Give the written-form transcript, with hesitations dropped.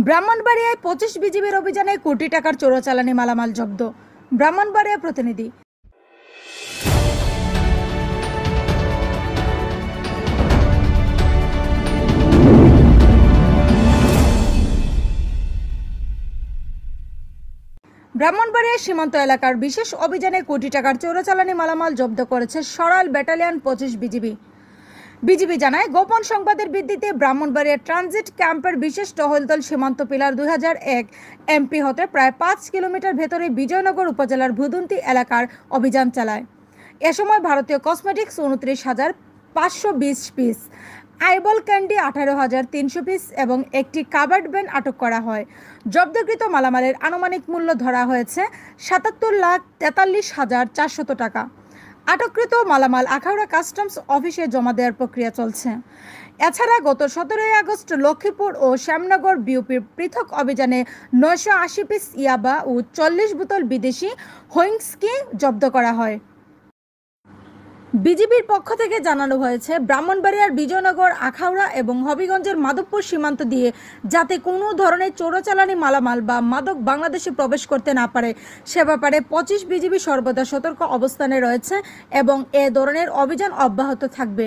ব্রাহ্মণবাড়িয়ায় 25 বিজিবির অভিযানে কোটি টাকার চোরাচালানি মালামাল জব্দ। ব্রাহ্মণবাড়িয়া প্রতিনিধি। ব্রাহ্মণবাড়িয়া সীমান্ত এলাকার বিশেষ অভিযানে কোটি টাকার চোরাচালানি মালামাল জব্দ করেছে সরাইল ব্যাটালিয়ন 25 বিজিবি জানায়, গোপন সংবাদের ভিত্তিতে ব্রাহ্মণবাড়িয়া ট্রানজিট ক্যাম্পের বিশেষ টহল দল সীমান্ত পিলার 2001 এমপি হতে প্রায় 5 কিলোমিটার ভেতরে বিজয়নগর উপজেলার ভুদুন্তি এলাকার অভিযান চালায়। এ সময় ভারতীয় cosmetics 29,520 piece, eyeball candy 18,300 piece এবং একটি কাভার্ড ভ্যান আটক করা হয়। জব্দকৃত মালামালের আনুমানিক মূল্য ধরা হয়েছে 77,43,400 টাকা। আটককৃত মালামাল আখাউড়া কাস্টমস অফিসে জমা দেওয়ার প্রক্রিয়া চলছে। এছাড়া গত 17 আগস্ট লক্ষ্মীপুর ও শ্যামনগর বিউপির পৃথক অভিযানে 980 পিস ইয়াবা ও 40 বোতল বিদেশি হুইস্কি জব্দ করা হয়। বিজিবির পক্ষ থেকে জানানো হয়েছে, ব্রাহ্মণবাড়িয়ার বিজয়নগর, আখাউড়া এবং হবিগঞ্জের মাধবপুর সীমান্ত দিয়ে যাতে কোনো ধরনের চোরাচালানি মালামাল বা মাদক বাংলাদেশে প্রবেশ করতে না পারে সে ব্যাপারে 25 বিজিবি সর্বদা সতর্ক অবস্থানে রয়েছে এবং এ ধরনের অভিযান অব্যাহত থাকবে।